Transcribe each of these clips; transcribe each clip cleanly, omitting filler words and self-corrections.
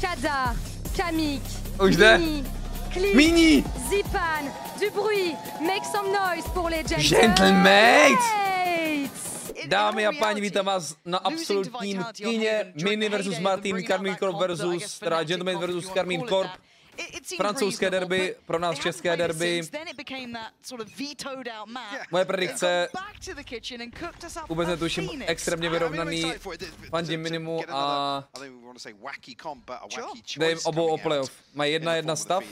Kaza, Kamik, Minny, Zipan, du bruit, make some noise pour les Gentlemates! Dámy a páni, vítám vás na absolutním kině. Minny versus Marteen, Karmín Corp versus, teda Gentleman versus Karmín Corp. Francouzské derby, pro nás české derby. Moje predikce, vůbec netuším, extrémně vyrovnaný, fandím Minimu a dej obou o playoff. Mají 1-1 stav.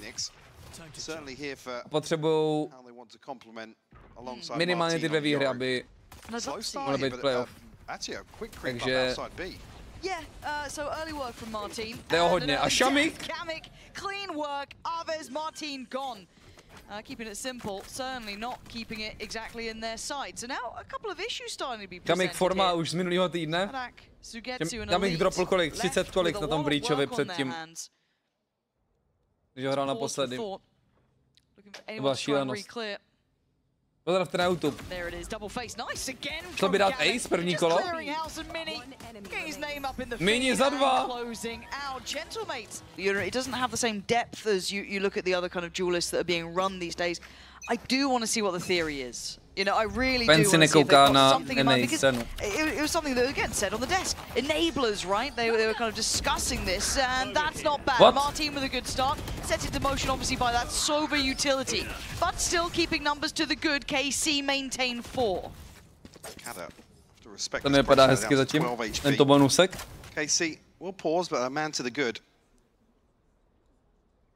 Potřebují minimálně ty dvě výhry, aby mohly být playoff. Takže Yeah, so early work from Marteen. jde o hodně. A Shamik? Clean work, Aves, Marteen gone. Keeping it simple, certainly not keeping it exactly in their side. So now a couple of issues starting to be presented. Shamik forma už z minulého týdne. Shamik dropl kolik? 30 kolik na tom Breachovi předtím. Když ho hrál naposledy. To byla šílenost. Pozdravte na YouTube. Šlo by dát ace první kolo? Minny za 2. It doesn't have the same depth as you look at the other kind of duelists that are being run these days. I do want to see what the theory is. You know, I really do want to see if they've got something in mind, because it was something that, again, said on the desk. Enablers, right? They were kind of discussing this, and that's not bad. What? Marteen with a good start, set into motion obviously by that sober utility, but still keeping numbers to the good. KC maintain 4. To nevypadá hezky zatím, tento bonusek. KC will pause, but a man to the good.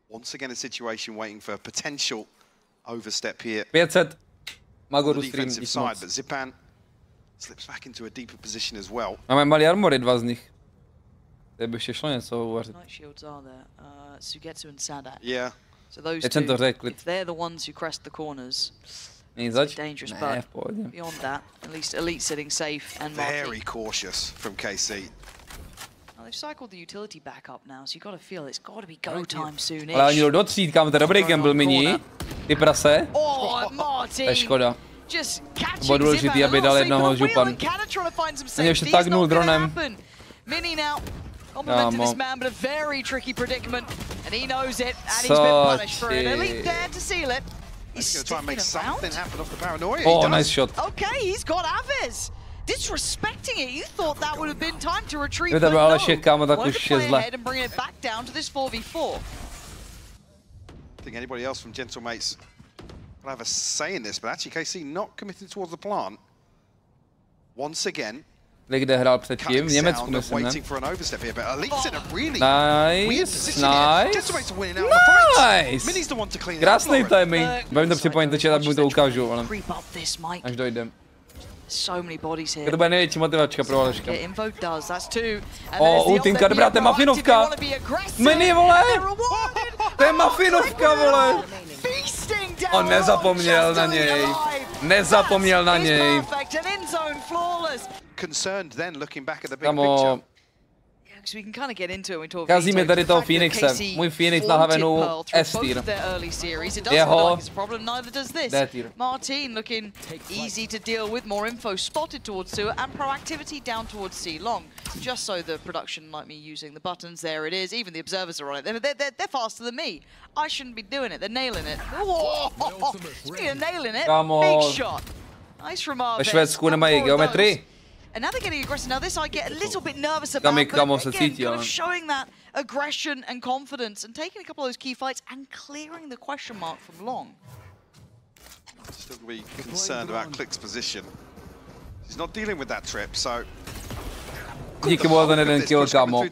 Once again a situation waiting for a potential overstep here. 500. Magoru the stream defensive side, but Zipan slips back into a deeper position as well. Máme malý armory, 2 z nich. To by ještě šlo něco uvařit. Yeah. So those Teď jsem to two, řekl. if they're the ones who crest the corners, Není it's zač? dangerous, Ne, v but pohodě. beyond that, at least Elite sitting safe and Very Marteen. cautious from KC. Well, they've cycled the utility back up now, so you got to feel it's got to be go time soonish. Ale oni jdou do tříd, kam to dobrý gamble Minny. Ty prase. Oh, To Marteen! je škoda. Just To catching bylo důležitý, aby dal jednoho župan. Ani už to tagnul dronem. Minny now complimenting this man, but a very tricky predicament, and he knows it, and he's been punished for it. Elite there to seal it. He's Going to try and make sticking something around. happen off the paranoia. Oh, nice shot. Okay, he's got Aves. Disrespecting it. You thought that would have been time to retreat, Kdyby but to byl ale no. šek, kámo, tak Wanted už to je play zle. ahead and bring it back down to this 4v4. I think anybody else from Gentlemates will have a say in this, but actually KC not committing towards the plant. Once again, Kde hrál předtím? V Německu, myslím, ne? waiting for an overstep here, but Elite's in a really Nice, weird position here. nice. Gentlemates are winning out of the fight. Nice. Minny's the one to clean it up, Krásný Lauren. timing. Bavím to připojit, že tak mu to ukážu, ale Creep up this, Mike. až dojdem. So many bodies here. To bude největší motivačka pro Vaška. Yeah, info does, that's two. And O, there's the ultinka, ODEBÍREJ dobrá, to je mafinovka. proactive, they wanna be aggressive. Minny, vole! They're rewarded. To je mafinovka, vole! Feasting down On nezapomněl just na only něj. alive. Nezapomněl na That is něj. perfect and in zone flawless. Concerned then looking back at the big Kamo, picture. Yeah, 'cause we can kind of get into it when we talk Kazíme veto. tady toho The fact that Phoenixe. KC Můj Phoenix na flaunted havenu Pearl through S tier. both their early series. It doesn't Jeho look like it's a problem, neither does this. D tier. Marteen looking easy to deal with, more info spotted towards sewer and proactivity down towards C long. Just so the production like me using the buttons, there it is. Even the observers are on it. They're faster than me. I shouldn't be doing it. They're nailing it. Whoa! Speaking of nailing it, Kamo. big shot. Nice from ve Aves. Švédsku nemají geometrii. And now they're getting aggressive. Now this I get a little bit nervous about, Kamik, kamo but se again, cítí, kind ale. of showing that aggression and confidence and taking a couple of those key fights and clearing the question mark from long. Still be concerned about Click's position. He's not dealing with that trip, so Díky mu za ten jeden kill, kámo.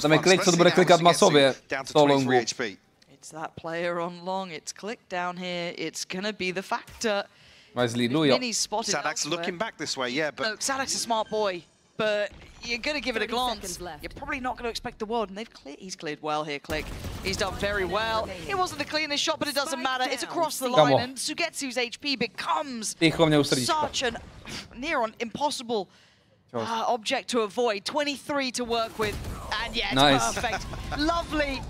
Tam je Click, co to bude klikat masově. To longu. It's that player on long. It's Click down here. It's gonna be the factor. Máš zlý dlu, jo. Minny's spotted Sadak's looking back this way, yeah, but no, Sadak's a smart boy, but you're gonna give it a glance. You're probably not gonna expect the world, and he's cleared well here, Click. He's done very well. It wasn't the cleanest shot, but it doesn't matter. It's across the line, and Sugetsu's HP becomes such a near on impossible object to avoid. 23 to work with, and yeah, it's nice. perfect. Lovely.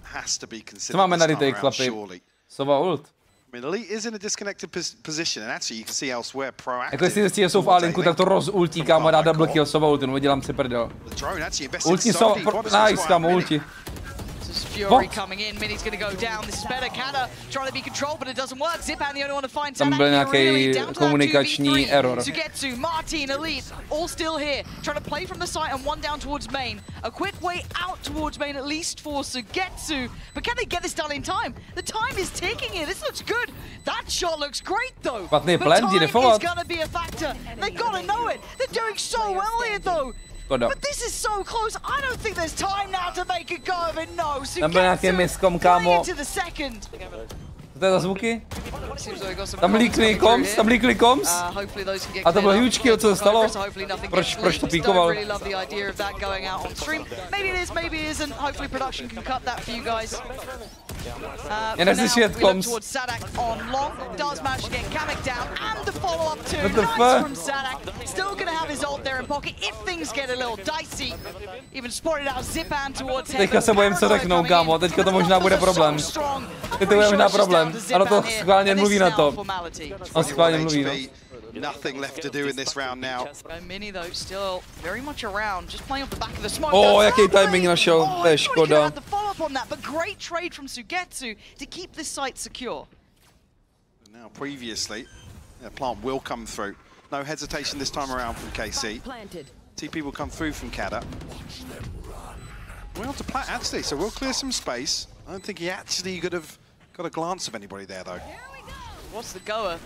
Has to be considered. Co máme na retake, chlapi? Sova ult. I mean, Elite is in a disconnected position, and actually you can see elsewhere proactive. Jako jestli zjistí, že jsou v A-linku, tak to rozultí, kámo, a dá double kill sova ulti, no dělám si prdel. Ulti jsou, nice, kámo, ulti. Fury coming in, Minny's going to go down. This is better. KDO trying to be controlled, but it doesn't work. Zipan the only one to find. Tam byl nějaký komunikační error. Sugetsu, Marteen, Elite, all still here, trying to play from the site and one down towards main. A quick way out towards main, at least for Sugetsu. But can they get this done in time? The time is ticking here. This looks good. That shot looks great though. But time is going to be a factor. They got to know it. They're doing so well here though. But this is so close. I don't think there's time now to make a go of it. No, Sugetsu playing into the second. To je za zvuky? Tam líkli koms? A to byl huge kill, co se stalo? Proč to píkoval? Já nechci svět koms. Teďka se bojím, co řeknou, kámo. Teďka to možná bude problém. Teď to bude možná problém. Ano, to schválně mluví na to. On schválně mluví, no. Nothing left to do in this round now. Minny though still very much around, just playing off the back of the smoke. Oh, jaký timing našel, to je škoda. But great trade from Sugetsu to keep this site secure. Now previously, plant will come through. No hesitation this time around from KC. TP will come through from KDO. Well to plant actually, so we'll clear some space. I don't think he actually could have got a glance of anybody there though. What's the goer?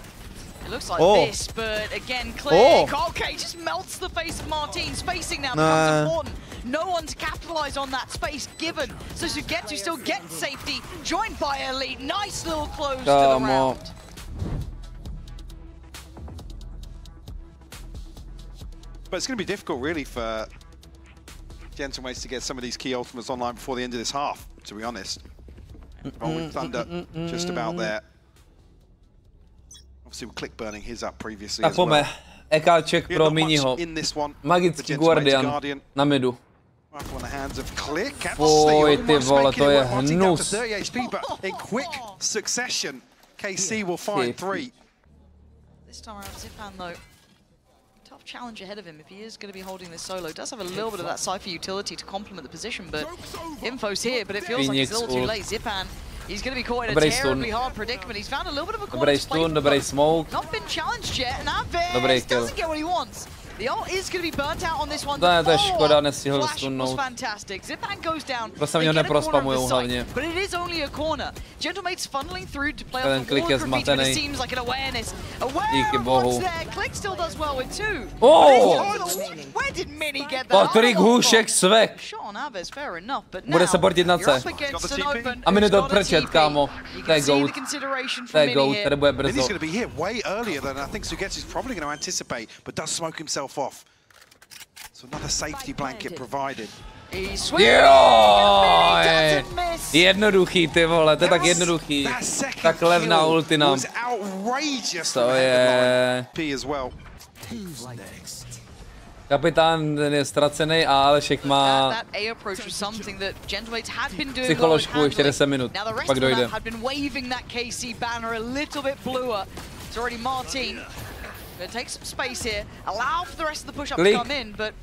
It looks like this, but again, Click. Okay, just melts the face of Marteen. Spacing now becomes important. No one to capitalize on that space given. So Sugetsu still gets safety, joined by Elite. Nice little close to the round. But it's going to be difficult, really, for Gentleways to get some of these key ultimates online before the end of this half, to be honest. Rolling Thunder just about there. Obviously, with Click burning his up previously as well. Ekáček pro Minnyho. Magický Guardian na midu. Oj, ty vole, to je hnus. In quick succession, KC will find 3. This time around, Zipan though, tough challenge ahead of him if he is going to be holding this solo. Does have a little bit of that Cypher utility to complement the position, but info's here, but it feels like it's a little too late. Zipan, he's going to be caught in a terribly hard predicament. He's found a little bit of a corner to play. Dobrý smoke. Not been challenged yet, and Aves doesn't get what he wants. The ult is going to be burnt out on this one. To je škoda, nestihl stunnout. Fantastic. Zipan goes down. Prostě mě neprospamujou hlavně. But it is only a corner. Gentlemate's funneling through to play off the wall of graffiti, but it seems like an awareness. Aware of what's there. Click still does well with 2. Where did Minny get that? Patrik Hůšek svek. Bude se portit na C. A Minny to prčet, kámo. To je goat. To je goat, tady bude brzo. Minny's going to be here way earlier than I think Sugetsu's probably going to anticipate, but does smoke himself off. So another safety blanket provided. Jednoduchý, ty vole, to je tak jednoduchý. Tak levná ulti nám. To je... Kapitán je ztracený a Alešek má psycholožku ještě 10 minut, pak dojde. Gonna take some space here, allow for the rest of the push-up to come in, but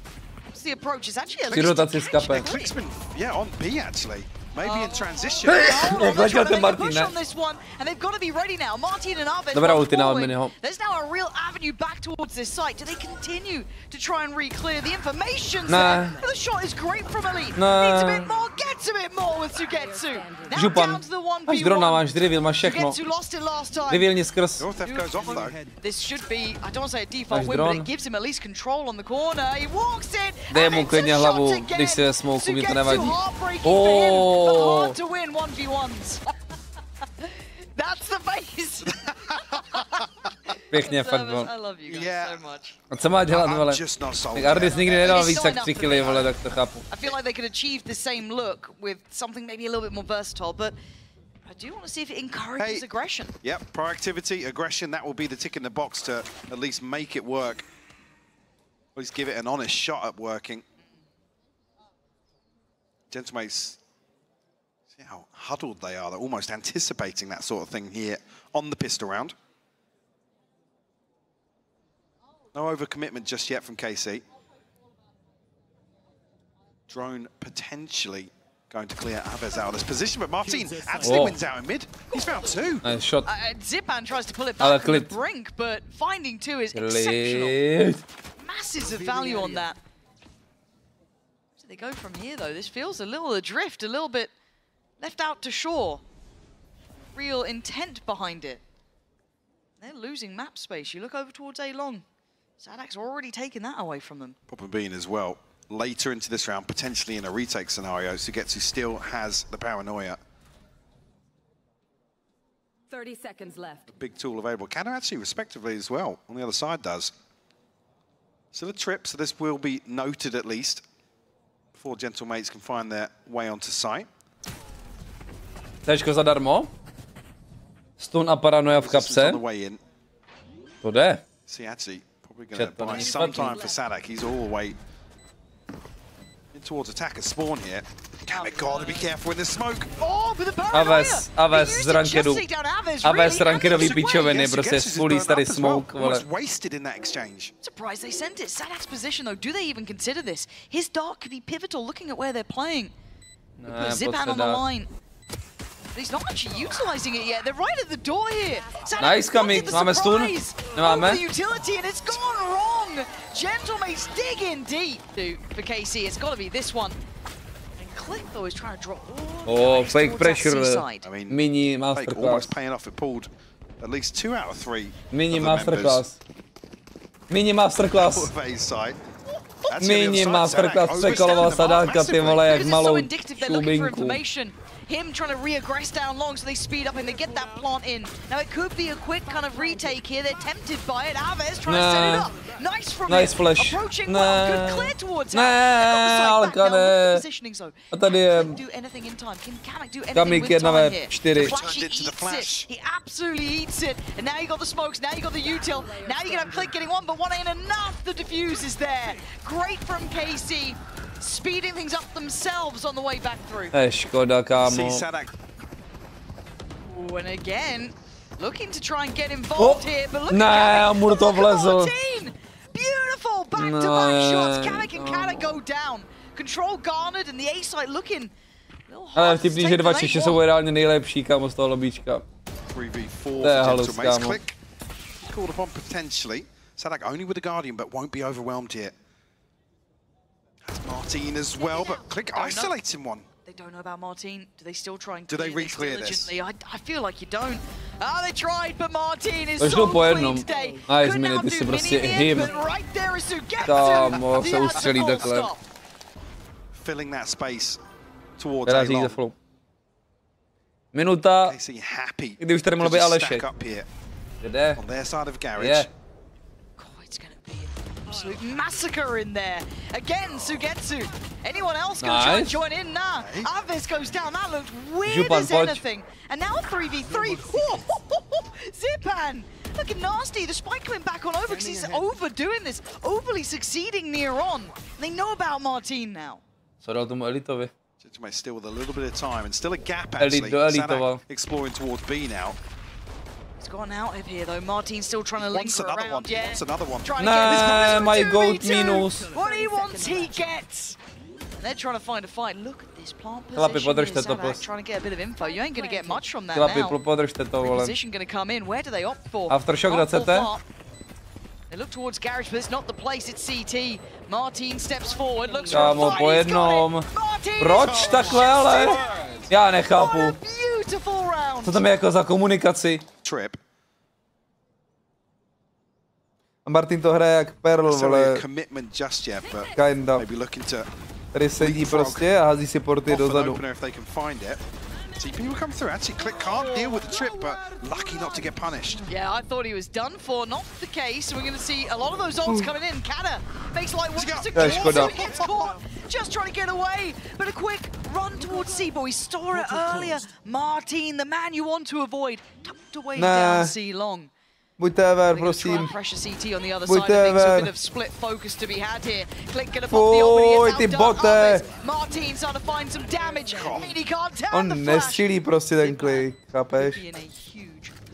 what's the approach? It's actually at least... Click's been, on B actually. Maybe in transition. Marteen, on this one, and they've got to be ready now. Marteen and Aves there's now a real avenue back towards this site. Do they continue to try and re-clear the information? The shot is great from Elite. Needs a bit more, gets a bit more with Sugetsu. Now down to the 1v1. Sugetsu lost it last time. This should be, I don't want to say a default win, but it gives him at least control on the corner. He walks it, and it's a shot again. Sugetsu heartbreaking for him. But hard to win 1v1s. That's the base. Pěkně, fakt byl. I love you guys so much. A co má dělat, vole? Tak Ardis nikdy nedal víc jak 3 killy, vole, tak to chápu. I feel like they could achieve the same look with something maybe a little bit more versatile, but I do want to see if it encourages aggression. Yep, proactivity, aggression, that will be the tick in the box to at least make it work. At least give it an honest shot at working. Gentlemates, see how huddled they are. They're almost anticipating that sort of thing here on the pistol round. No overcommitment just yet from KC. Drone potentially going to clear Aves out of this position, but Marteen actually wins out in mid. He's found two. Nice shot. Zipan tries to pull it back from the brink, but finding two is exceptional. Massive value on that. So they go from here, though. This feels a little adrift, a little bit left out to shore. Real intent behind it. They're losing map space. You look over towards A long. Sadak's already taken that away from them. Pop and Bean as well. Later into this round, potentially in a retake scenario, Sugetsu still has the paranoia. 30 seconds left. A big tool available. KDO actually respectively as well, on the other side does. Still a trip, so this will be noted at least before Gentlemates can find their way onto site. Tečko zadarmo. Stun a paranoia v kapse. To jde. See, actually, probably going to buy some time for Sadak. He's all the way in towards attacker spawn here. Gotta be careful with the smoke. Oh, with the paranoia. Aves z rankedu. Aves z rankedový pičoviny, prostě spolí tady smoke. Was wasted in that exchange. Surprised they sent it. Sadak's position though, do they even consider this? His dart could be pivotal looking at where they're playing. Put Zipan on the line. But he's not actually utilizing it yet. They're right at the door here. Nice coming. Máme stun. Nemáme. The utility and it's gone wrong. Gentlemates dig in deep. For KC, it's got to be this one. And Click though is trying to drop. Oh, fake pressure. I mean, Minny masterclass. Almost paying off. It pulled at least 2 out of 3. Minny masterclass. Minny masterclass. Minny masterclass překoloval Sadáka, ty vole, jak malou šubinku. Him trying to reaggress down long, so they speed up and they get that plant in. Now it could be a quick kind of retake here. They're tempted by it. Aves trying to set it up. Nice from nice him. flash. Approaching well. Good clear towards him. Alka ne. A tady je Kamik 1v4. He absolutely eats it. And now you got the smokes. Now you got the util. Now you can have Click getting one, but one ain't enough. The defuse is there. Great from KC. Speeding things up themselves on the way back through. Škoda, kámo. Ooh, and again, looking to try and get involved here, but look at mu to vlezl. Beautiful back-to-back shots. Kamik and KDO go down. Control garnered and the A site looking. Ale vtipný, že 2 Češi jsou reálně nejlepší, kámo, z toho lobíčka. 3v4 to je halus, kámo. Called upon potentially. Sadak only with the Guardian, but won't be overwhelmed here. Has Marteen as well, but Click isolates him one. They don't know about Marteen. Do they still try and do they re-clear this? I feel like you don't. Oh, they tried, but Marteen is so clean today. Couldn't outdo Minny in, but right there is Sugetsu. Se ustřelí takhle. Filling that space towards A long. Minuta, kdy už tady mohl být Alešek. Jde. On their side of garage. Absolute massacre in there. Again, Sugetsu. Anyone else going to try and join in? Nah. Aves goes down. That looked weird as anything. And now 3v3. Zipan looking nasty. The spike coming back on over because he's overdoing this. Overly succeeding near on. They know about Marteen now. Co dal tomu Elitovi? Still with a little bit of time and still a gap actually. Sadak exploring towards B now. He's gone out of here though. Marteen's still trying to linger around. Yeah. Wants another one. Nah, my goat minus. What he wants, he gets. And they're trying to find a fight. Look at this plant position. Sadak trying to get a bit of info. You ain't going to get much from that now. Position going to come in. Where do they opt for? Aftershock na CT. They look towards garage, but it's not the place. It's CT. Marteen steps forward. Looks for a fight. Proč takhle, ale? Já nechápu. Co tam je jako za komunikaci? Trip. A Marteen to hraje jak Perl, vole. Kinda. Tady sedí prostě a hází si porty dozadu. See people come through. Actually, Click can't deal with the trip, but lucky not to get punished. Yeah, I thought he was done for. Not the case. We're going to see a lot of those ults coming in. KDO makes like one to gets caught. Just trying to get away, but a quick run towards C-Boy. He saw it earlier. Marteen, the man you want to avoid, tucked away down C long. Buďte ver, prosím. Buďte ver. Fuj, ty bote. On nestřílí prostě ten Click, chápeš?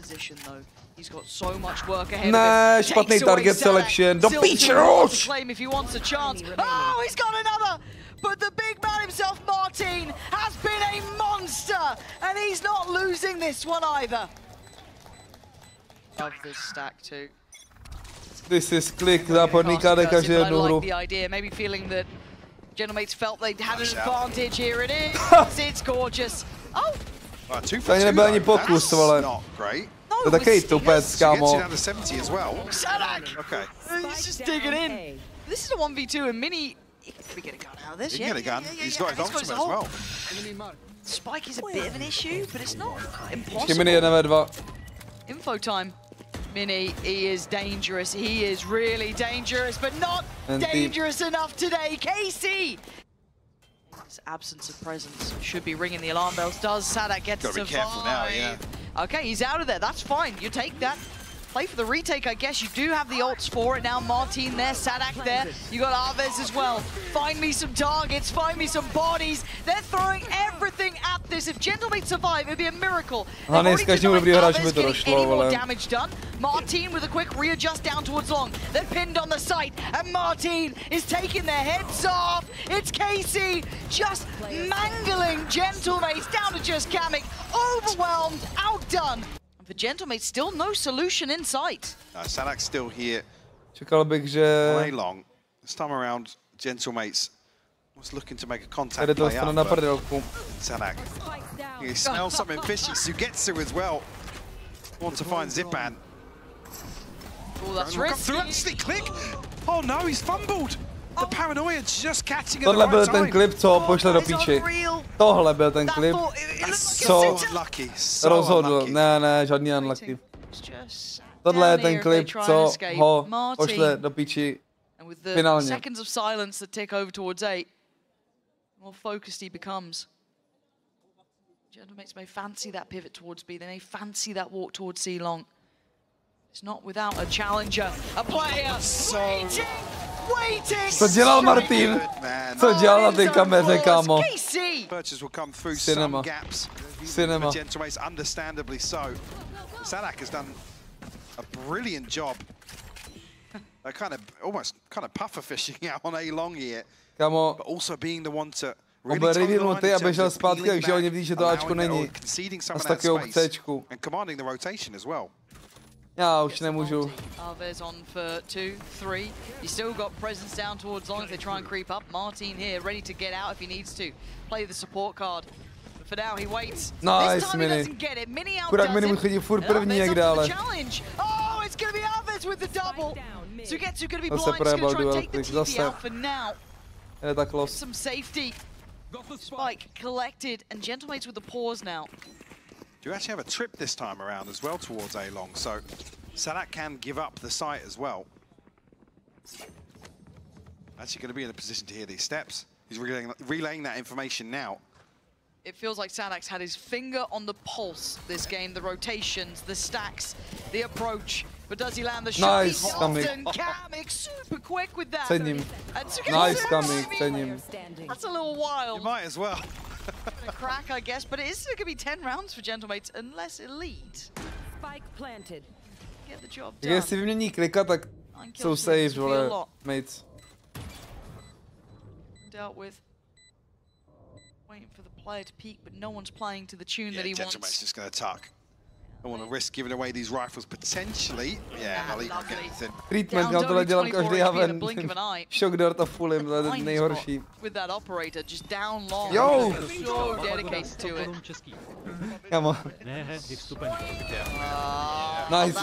position though. He's got so much work ahead Ne, of him. špatný target selection. Do píče už! Claim if he wants a chance. Oh, he's got another! But the big man himself, Marteen, has been a monster, and he's not losing this one either. Love this stack too. This is click, záporný KD každý jednu hru. The idea, maybe feeling that Gentlemates felt they had an advantage. Here it is. It's gorgeous. Oh! To ani nebyl ani pokus, vole. To je takový tupec, kámo. Sadak! He's just digging in. This is a 1v2 and Minny, he can get a gun out of this, He can get a gun. He's got his ultimate as well. Spike is a bit of an issue, but it's not impossible. Ještě Minny 1v2. Info time. Minny, he is dangerous. He is really dangerous, but not dangerous enough today. KC! His absence of presence should be ringing the alarm bells. Does Sadak get to survive? Gotta be careful now, yeah. Okay, he's out of there. That's fine. You take that. Play for the retake, I guess. You do have the ults for it now. Marteen there, Sadak there. You got Arvez as well. Find me some targets, find me some bodies. They're throwing everything at this. If Gentlemates survive, it'd be a miracle. Dnes každému dobrý hráč by to došlo, vole. Damage done. Marteen with a quick readjust down towards long. They're pinned on the site, and Marteen is taking their heads off. It's KC just mangling Gentlemates down to just Kamek. Overwhelmed, outdone. For Gentlemates, still no solution in sight. Sadak's still here. Čekal bych, že... Way long. This time around, Gentlemates was looking to make a contact Jde to play out, na but prdelku. Sadak, he smells something fishy. Sugetsu as well. Want to find Zipan. Oh, that's risky. Actually, click. Oh no, he's fumbled. The paranoia just catching at the Tohle right byl time. ten klip, co pošle do píči. Tohle byl ten klip, co rozhodl. Ne, žádný unlucky. Tohle je ten klip, co ho pošle do píči finálně. Seconds of silence that take over towards 8. More focused he becomes. Gentlemates may fancy that pivot towards B. They may fancy that walk towards C long. It's not without a challenger, a player waiting. Co dělal Marteen? Co dělal na té kameře, kámo? Cinema. Cinema. Gentlemates, understandably so. Sadak has done a brilliant job. Almost puffer fishing out on A long here. Kámo, but also being the one to on byl revealnutý a běžel zpátky, takže oni ví, že to Ačko není. A s takovou Cčku. Já už nemůžu. Arvez on for 2, 3. He's still got presence down towards long if they try and creep up. Marteen here, ready to get out if he needs to. Play the support card. But for now he waits. Nice, Minny. Chudák Minny mu chodí furt první jak dále. Oh, it's going to be Arvez with the double. Sugetsu going to be blind. Zase He's going to projebal try and take the dual TP click, out for now. Je tak los. Some safety. Spike collected and Gentlemates with the pause now. Do you actually have a trip this time around as well towards A long, so Sadak can give up the site as well. Actually going to be in a position to hear these steps. He's relaying that information now. It feels like Sadak's had his finger on the pulse this game, the rotations, the stacks, the approach. But does he land the shot? Nice, Kamek super quick with that. Cením. Nice, Kamek, cením. That's a little wild. You might as well. A crack, I guess, but it is going to be 10 rounds for Gentlemates unless Elite Spike planted. Get the job done. Jestli vymění klika, tak jsou safe, vole, mates. Dealt with. Waiting for the player to peak, but no one's playing to the tune that he wants. Gentlemate's just going to tuck. Don't want to risk giving away these rifles potentially. Yeah, I'll even get anything. Treatment, kam tohle dělám každý haven. Shock dart a full him, to je nejhorší. With that operator just down long. Yo! So dedicated to it. Come on. Nice.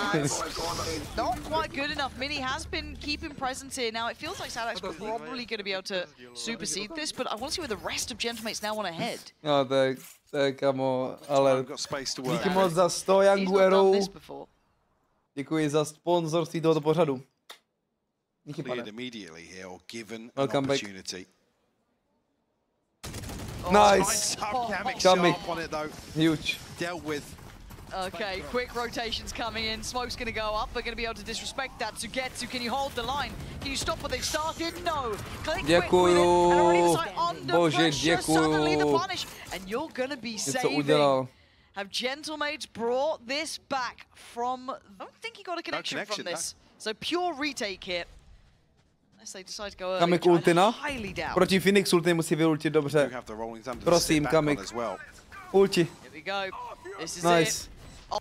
Not quite good enough. Minny has been keeping presence here. Now it feels like Sadak's probably going to be able to supersede this, but I want to see where the rest of Gentlemates now want to head. No, to je kamo, ale díky moc za 100 Yanguerů. Děkuji za sponzorství tohoto pořadu. Díky, pane. Welcome back. Nice. Kamek. Huge. Okay, quick rotations coming in. Smoke's going to go up. They're going to be able to disrespect that. Sugetsu, can you hold the line? Can you stop what they've started? No. Click quick with it. And already the side under pressure. Suddenly the punish. And you're going to be saving Have Gentlemates brought this back from... I don't think he got a connection from this. So pure retake here. Unless they decide to go early, Kamik ultina. highly doubt. Proti Phoenix ulti musí vyultit dobře. Prosím, Kamik. Ulti. Here we go. This is Nice. it.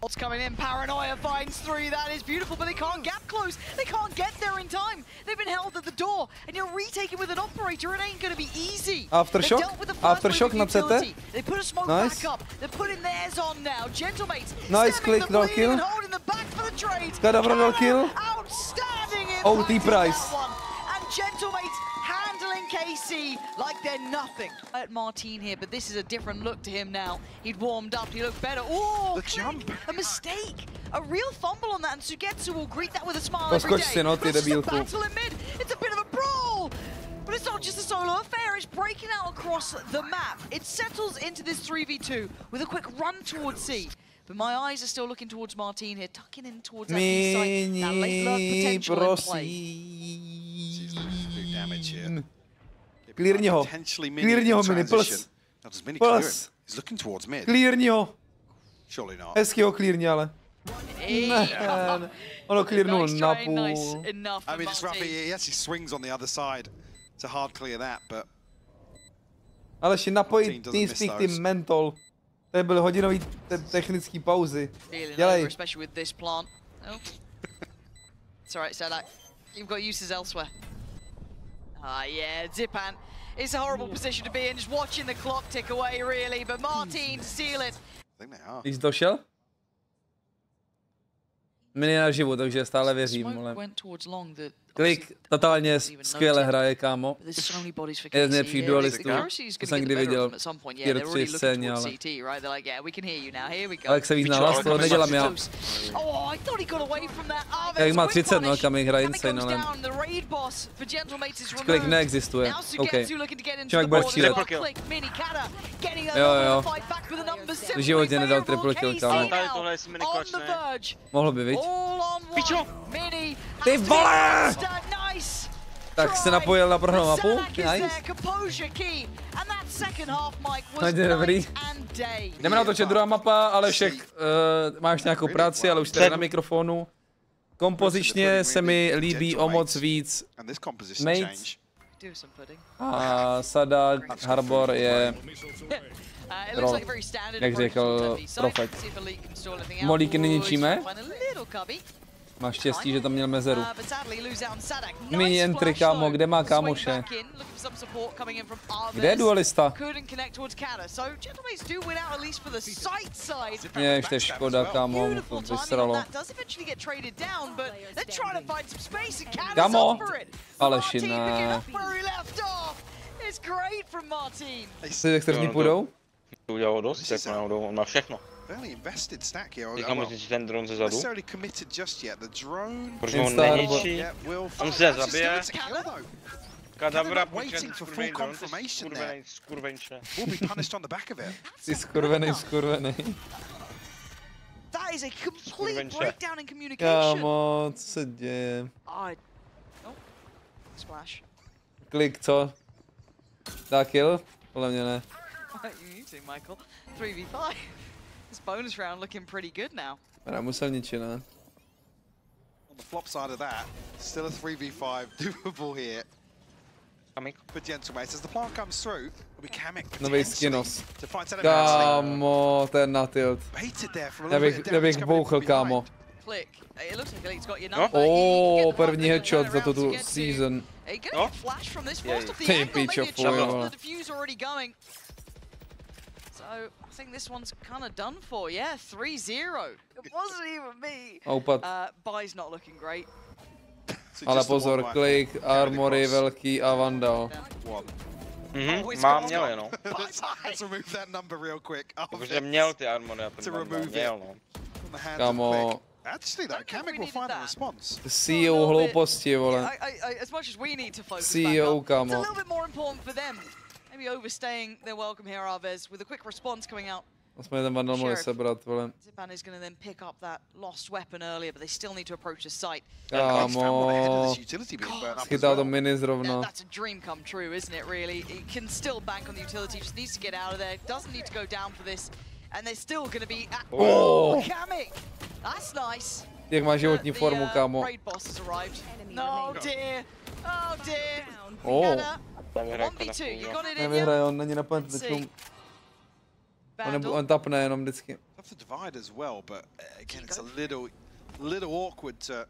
Ult's coming in, Paranoia finds 3, that is beautiful, but they can't gap close. They can't get there in time. They've been held at the door, and you're retaking with an operator, it ain't gonna be easy. Aftershock? Aftershock na CT. They put a smoke Nice. back up, they're putting theirs on now. Gentlemates Nice click, no kill. holding the back for the trade. KDO no kill. Outstanding OT impact price. on that one. And Gentlemates handling KC like they're nothing. At Marteen here, but this is a different look to him now. He'd warmed up, he looked better. Oh, The jump. a mistake. A real fumble on that, and Sugetsu will greet that with a smile Poskoč every day. si, no, ty But it's just a debilku. battle in mid. It's a bit of a brawl. But it's not just a solo affair, it's breaking out across the map. It settles into this 3v2 with a quick run towards C. But my eyes are still looking towards Marteen here, tucking in towards that B side. That late lurk Minny, potential in play. prosím. Clearni ho. Clearni ho, Minny, plus. Plus. He's looking towards mid. Clearni ho. Surely not. Hezky ho clearni, ale. Ne, ono clearnul na půl. I mean, it's rough. He actually swings on the other side to hard clear that, but... Aleši, napojit TeamSpeak, ty mentol. To byl hodinový technický pauzy. Dělej. Especially with this plant. Oh. It's alright, Sadak. You've got uses elsewhere. Ah, yeah, Zipan. It's a horrible position to be in, just watching the clock tick away, really. But Marteen to seal it. I think they are. Jsi došel? Minny naživu, takže stále věřím, ale. Klik totálně skvěle hraje, kámo. Je z nejlepších duelistů, co jsem kdy viděl. Tier 3 scéně, ale. Ale jak se víc na hlas, to nedělám já. Jak má 30, no, kam jich hraje insane, ale. Klik neexistuje. OK. Čím jak bude střílet. Jo. V životě nedal triple kill, kámo. Mohlo by, viď? Pičo! Ty vole! Tak se napojil na prohnou mapu. Nice. Hodně dobrý. Jdeme natočit druhá mapa, ale však máš nějakou práci, ale už tady na mikrofonu. Kompozičně se mi líbí o moc víc Mates. A Sada Harbor je troll, jak řekl Profet. Molíky neničíme. Máš štěstí, že tam měl mezeru. Mini entry, kámo, kde má kámoše? Kde je duelista? Je, ještě škoda, kámo, mu to vysralo. Kámo, Aleši, ne. Ty externí půjdou? Udělal dost, jak náhodou, on má všechno. Říkám, že ten dron ze zadu. Protože on neničí, on se zabije. Kadabra půjče skurvenče. Jsi skurvenej. Kámo, co se děje? Klik, co? Dá kill? Podle mě ne. 3v5. This bonus round looking pretty good now. Musel ničit, ne? On the flop side of that, still a 3v5 doable here. For Gentlemates, as the plant comes through, we can nový skinos. Kámo, ten na tilt. Já bych bouchl, kámo. Oh, první headshot za tu season. Ty pičo, fuj. So I think this one's kind of done for. Yeah, 3-0. It wasn't even me. Buy's not looking great. Ale pozor, klik, armory velký a vandal. Mám měl jenom. Let's remove that number real quick. Protože měl ty armory a ten vandal měl, no. Kámo. Actually though, Kamik will find a response. CEO hlouposti, vole. As much as we need to focus CEO, kámo. it's a little bit more important for them. Maybe overstaying their welcome here, Arvez, with a quick response coming out. Aspoň ten vandal mohli sebrat, vole. Zipan is going to then pick up that lost weapon earlier, but they still need to approach the site. Kámo. Schytá to Minny zrovna. That's a dream come true, isn't it, really? He can still bank on the utility, just needs to get out of there, doesn't need to go down for this. And they're still going to be at Kamik. That's nice. Jak má životní formu, kámo. Raid boss has arrived. No dear. Oh dear. Oh. 1v2, you got it in Nevyhraje, on není na pantu. On tapne jenom vždycky. Have to divide as well, but again, it's a little awkward to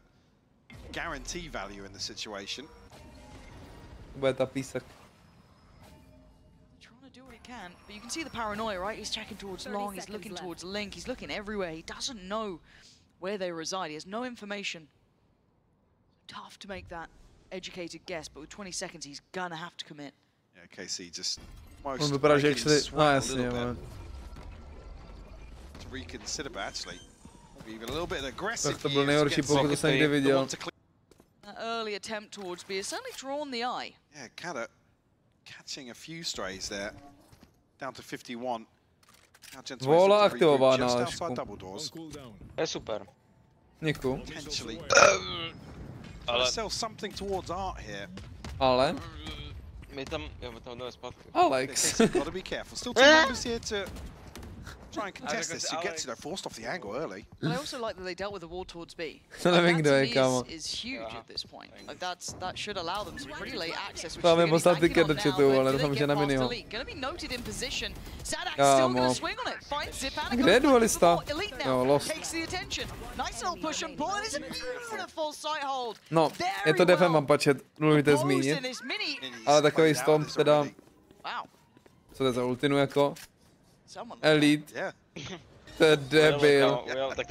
guarantee value in the situation. Bude ta písek. Trying to do what he can, but you can see the paranoia, right? He's checking towards long, he's looking towards Link, he's looking everywhere. He doesn't know where they reside. He has no information. Tough to make that educated guess, but with 20 seconds, he's gonna have to commit. Yeah, KC just On vypadá, že jasně, to reconsider, but actually, even a little bit aggressive. Tak to byl nejhorší pokus, co jsem kdy viděl. An early attempt towards B has certainly drawn the eye. Yeah, KDO catching a few strays there, down to 51. Vola aktivována, To je super. Děkuju. Ale sell something towards art here. Ale? My tam jdeme zpátky. Alex. Gotta be careful. Still two members here to try and contest this. You get forced off the angle early. But I also like that they dealt with the wall towards B. Nevím, kdo je, That kámo. is huge at this point. Like that should allow them some pretty late access. To mám poslat tiket do chatu, ale doufám, že na Minnyho. Gonna be noted in position. Sadak still gonna swing on it. Finds it. Kde je dualista? Jo, lost. Takes the attention. Nice little push and pull. It is a beautiful sight hold. No, je to defem, mám pačet, důležité zmínit. Ale takový stomp teda... Wow. Co to je za ultinu jako? Elite. To je debil.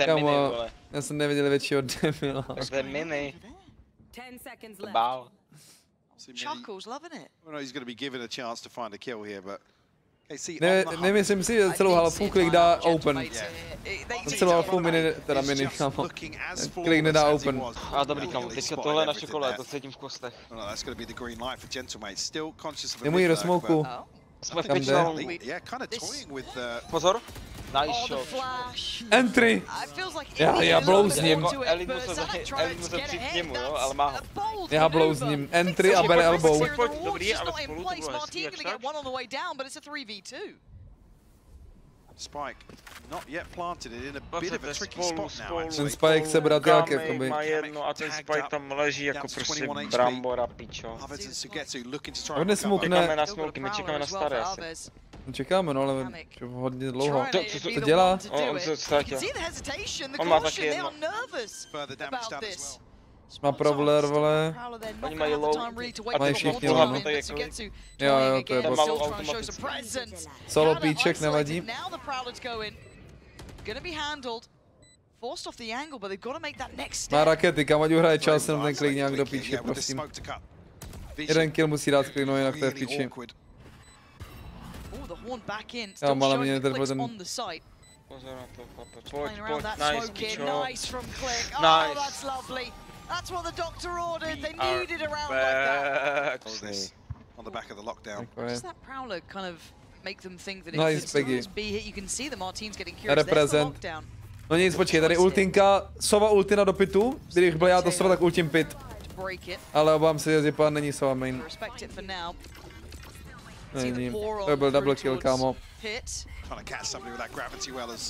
Kámo, já jsem neviděl většího debila. To je Minny. 10 seconds left. Bál. Chuckles, loving it. Well, no, he's going to be given a chance to find a kill here, but Nemyslím si, že celou halfu klik dá open. Celou halfu Minny, teda Minny, kámo. Klik nedá open. A dobrý, kámo, teďka tohle je naše kole, to cítím v kostech. Nemu jí do smoku. Jsme v pěčnou. Pozor. Nice shot. Entry! Já blouzním. Elite musel přijít k němu, jo, ale má ho. Já blouzním. Entry a bere elbow. Dobrý, ale spolu to bylo hezký, jak tak. Spike not yet planted it in a bit of a tricky spot now. Ten Spike se brat jak jakoby. Má jedno a ten Spike tam leží jako prostě brambora, pičo. Hodně smukne. Čekáme na smoky, my čekáme na staré asi. Čekáme, no ale hodně dlouho. Co to dělá? On se ztratil. On má taky jedno. Má Prowler, vole. Oni mají low. Mají všichni low. Jo, to je bot. Solo píček, nevadí. Má rakety, kam ať uhraje čas, jenom ten klik nějak do píči, prosím. Jeden kill musí dát klik, no jinak to je v píči. Já malé mě netrpěl ten... Pozor na to, pojď, nice, pičo. Nice. That's what the doctor ordered. They needed a round like that. On the back of the lockdown. Does that Prowler kind of make them think that nice, it could be hit? You can see the Marteen's getting curious. There's the lockdown. No nic, počkej, tady ultinka, sova ultina do pitu. Kdybych byl já to sova, tak ultim pit. Ale obávám se, že pan není sova main. Není, to byl double kill, kámo.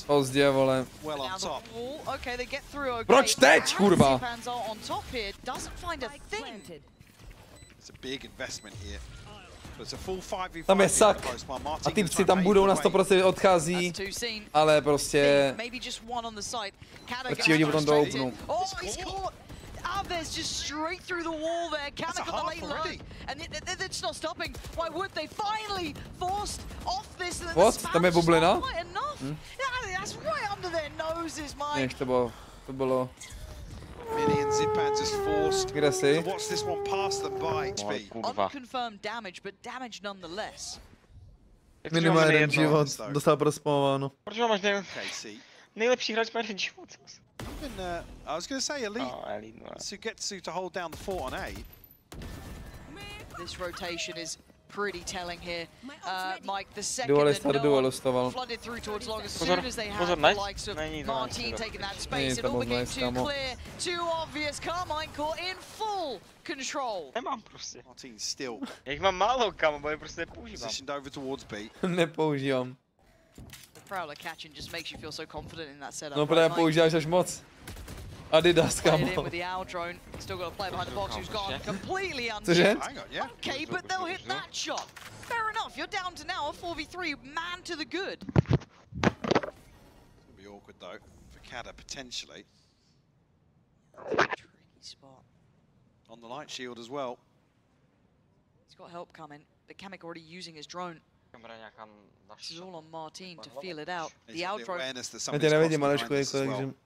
Pozdě, vole. Proč teď, kurva? Tam je sak. A týpci tam budou na 100% odchází, ale prostě... Radši hodí potom do openu. Avez just straight through the wall there. Kamik on the late line. And it's not stopping. Why would they finally forced off this? What? Tam je bublina? That's right under their noses, Mike. Nech, to bylo... Minny and Zipan just forced Kde jsi? to watch this one pass them by HP. Unconfirmed damage, but damage nonetheless. Minny má jeden život, dostal prospamováno. Proč máš nejlepší hráč má jeden život? I was going to say Elite Sugetsu to hold down the fort on A. This rotation is pretty telling here. Mike, the second that no one flooded through towards long, as soon as they had the likes of Marteen taking that space, it all became too clear, too obvious. Carmine caught in full control. Nemám prostě. Marteen still. Já jich mám málo, kámo, bo je prostě nepoužívám. Positioned over towards B. Nepoužívám. Prowler catching just makes you feel so confident in that setup. No právě používáš až moc. Adidas, kámo. With the owl drone, still got a player behind the box who's gone completely Cože? unchecked. Okay, but they'll hit that shot. Fair enough, you're down to now a 4v3, man to the good. It'll be awkward though for KDO potentially. Tricky spot. On the light shield as well. He's got help coming, but Kamek already using his drone. This is all on Marteen to feel it out. The owl drone.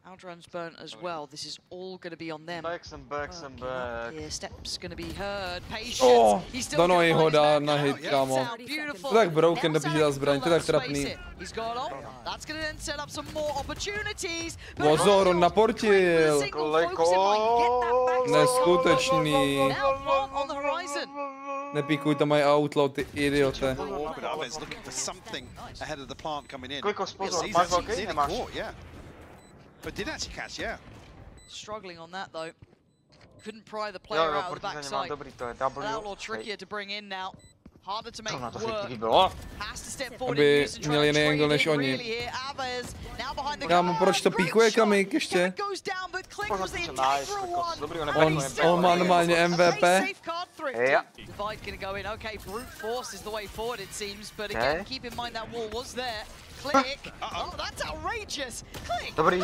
Owl drone's burnt as well. This is all going to be on them. Yeah, steps going to be heard. Patience. He's still Dano ho dá na hit, kámo. To tak broken, nepíši dá zbraň, to tak trapný. He's got on. That's going to then set up some more opportunities. Pozor, on naportil. Neskutečný. On the horizon. Nepíkuj, to mají outlaw, ty idiote. Looking for something ahead of the plant coming in. Yeah. But did actually catch, yeah. Struggling on that though. Couldn't pry the player out of the backside. Outlaw trickier to bring in now. Harder to make work. Has to step forward and use and try to trade it really here. Aves now behind the Kámo, proč to píkuje Kamik ještě? goes down, but Click was the integral one. On má normálně MVP. Divide gonna go in. Okay, brute force is the way forward it seems, but again, keep in mind that wall was there. Click. Oh, that's outrageous. Click. No way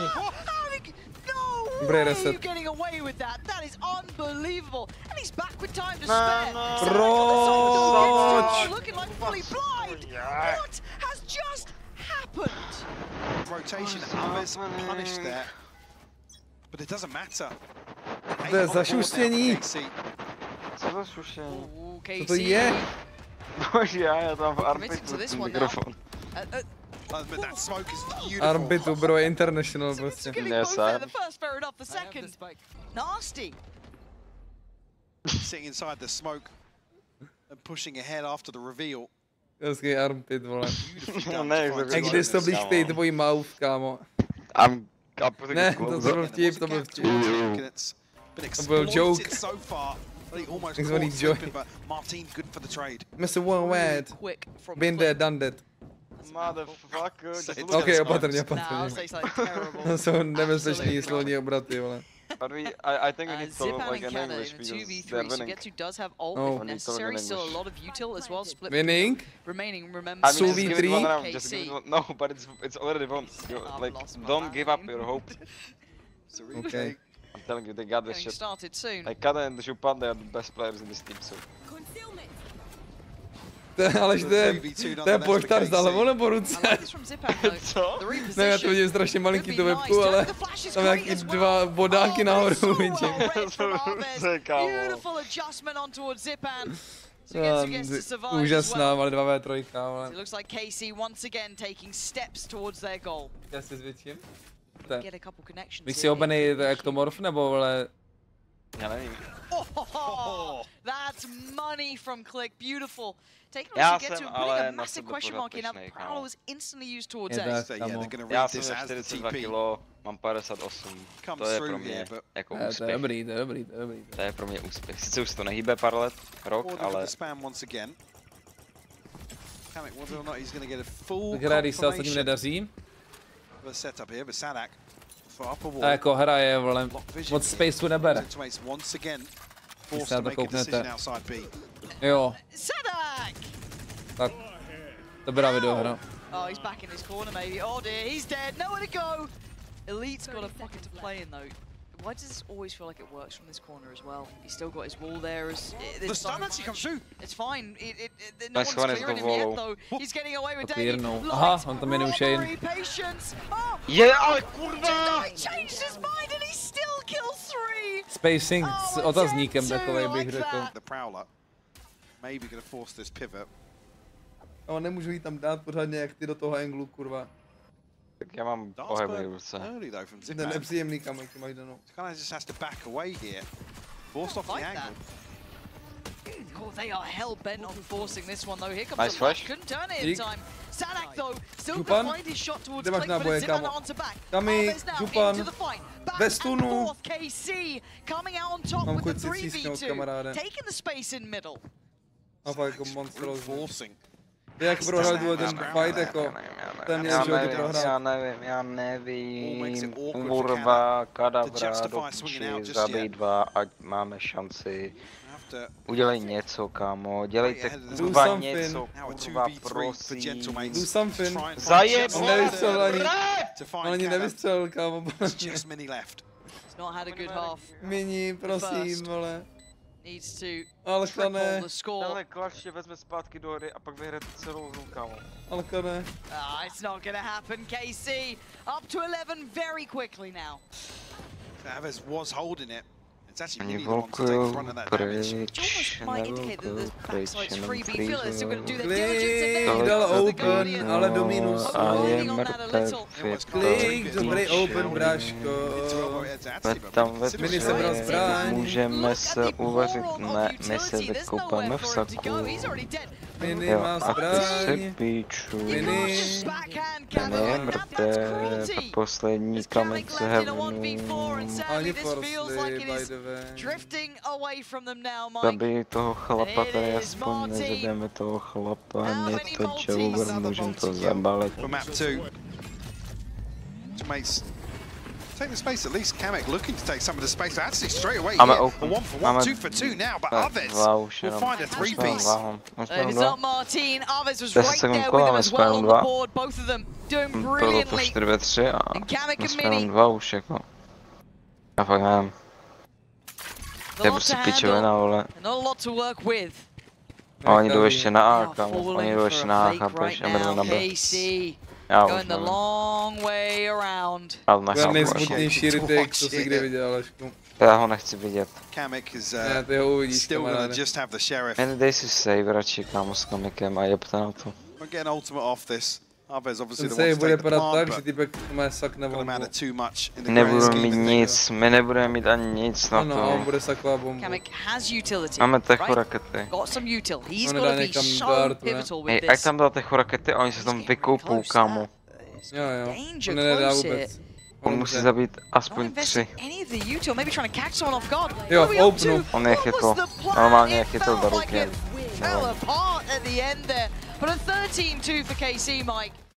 you getting away with that. That is unbelievable. And he's back with time to spare. Looking like fully blind. What has just happened? Rotation, Aves punished there. But it doesn't matter. To je zašustění. Co za šušení? Co to je? Bože, já tam v arbitu mikrofon. Arbitu, bro, je international prostě. Nasty. Sitting inside the smoke and pushing ahead after the reveal. Hezký armpit, vole. Jak když to blíž tej tvojí mouth, kámo. Ne, to byl vtip, to byl vtip. To byl joke. Takzvaný joke. Mr. Worldwide. Been there, done that. Motherfucker. Ok, opatrně. To jsou nebezpečný slovní obraty, vole. But I think we need to like an English because they're winning. Sugetsu does have ult if necessary, still a lot of util as well. Split Winning? Remaining, remember. I mean, just give it 1 round, just give it no, but it's already won. Like, don't give up your hope. Okay. I'm telling you, they got this shit. Started soon. Like KDO and Jupan, they are the best players in this team, so. Ale to je poštar s hlavou nebo ruce? Co? Ne, já to vidím strašně malinký to webku, ale tam nějaký 2 bodáky nahoru vidím. Úžasná, ale 2v3, ale... Já si zvětším? Bych si obenej ektomorf, nebo ale... Já nevím. That's money from Click, beautiful. Já jsem ale na sebe pořád pišnej, Já jsem 42 kg, mám 58, to je pro mě jako úspěch. To je dobrý. To je pro mě úspěch. Sice už to nehýbe pár let, rok, ale... Tak hra, když se ostatním nedaří. A jako hra je, vole, moc spaceu nebere. Když se na to kouknete. Jo. Tak, dobrá videohra. Oh, he's back in his corner maybe. Oh dear, he's dead. Nowhere to go. Elite's got a pocket to play in though. Why does this always feel like it works from this corner as well? He's still got his wall there. The stun actually comes through. It's fine. No one's clearing him yet though. He's getting away with Davey. Aha, on tam je neušejn. Ale kurva! He changed his mind and he still kills 3. Spacing s otazníkem takovej bych řekl. The Prowler maybe gonna force this pivot. No, nemůžu jí tam dát pořádně jak ty do toho anglu, kurva. Tak já mám pohybný ruce. Ten nepříjemný kamek, ty máš danou. Kind of just has to back away here. Forced off the angle. Oh, they are hell bent on forcing this one though. Here comes the flash. Couldn't turn it in time. Sadak though still can find his shot towards Click, but it's Zipan onto back. Aves now into the fight. Back and forth. KC coming out on top with the 3v2, taking the space in middle. A fakt jako monstros forcing. Jak prohrál ten fight jako. ten měl život prohrát. Já nevím, kurva, kadabra, do píči, zabij 2, ať máme šanci. Udělej něco, kámo, dělejte kurva něco, kurva, prosím. Do something. Zajeb! On nevystřelil ani nevystřelil, kámo. Minny, prosím, vole. Alka ne. Tenhle klač vezme zpátky do hry a pak vyhraje celou hru, kámo. Alka ne. It's not gonna happen, KC. Up to 11 very quickly now. Avez was holding it. It's actually Ani Minny the one to take volkuju front of that damage. pryč, nevolkuju pryč, jenom freezuju. Klik, dal open, ale do minus. A je mrtev, je to Klik, dobrý open, bráško. Minny sebral zbraň. Můžeme se uvařit, ne, my se vykupeme v saku. Minny má A ty se zbraň. píču. Minny. Minny je mrtev, poslední kameň se hevnu. Ani forsli, by the way. Zabij toho chlapa, tady aspoň nezabijeme toho chlapa, mě to Jover, můžem to zabalit. For map 2. Mates take the space, at least Kamek looking to take some of the space. Actually straight away Máme here. open. A 1 for 1, 2 for 2 now, but Avez will find a 3-piece. It's not Marteen. Avez was right there with kola, him as well on the board. Both of them doing Bylo to brilliantly. 4-3 a Kamek my and jsme Minny. jenom 2 už jako. Já fakt nevím. To je prostě pičovina, vole. Not a lot to work with. A oni jdou ještě na A, kámo. Oni jdou ještě na A, chápeš? A jdou na B. Já už Going the nevím. long way around. Ale To je nechápu nejsmutnější retake, co si kdy viděl, Alešku. Já ho nechci vidět. Kamek is Ne, ty ho uvidíš, still gonna kamaráde. just have the sheriff. Jen dej si save radši, kámo, s Kamikem a jebte na to. We'll get an ultimate off this. Avez obviously Ten the one save to bude take the padat plant, tak, but že týpek má sak na gonna bombu. matter too much in the grand Nebudeme scheme mít of things. nic, my nebudeme mít ani nic na Ano, on to. bude sakovat bombu. Kamek has utility. Máme techu right? rakety. Got some util. He's On got dá to be někam so dart, ne? pivotal Hej, with ať this. tam dá techu rakety a oni se tam vykoupou, kámo. Jo, jo. Danger On nedá close here. vůbec. On musí zabít Not aspoň investing 3. any of the util. Maybe trying to catch someone off guard. Jo, What are we up openu. to? On je What chytl. was the plan? Normálně je It chytl felt do like ruky. it fell apart at the end there. But a 13-2 for KC, Mike.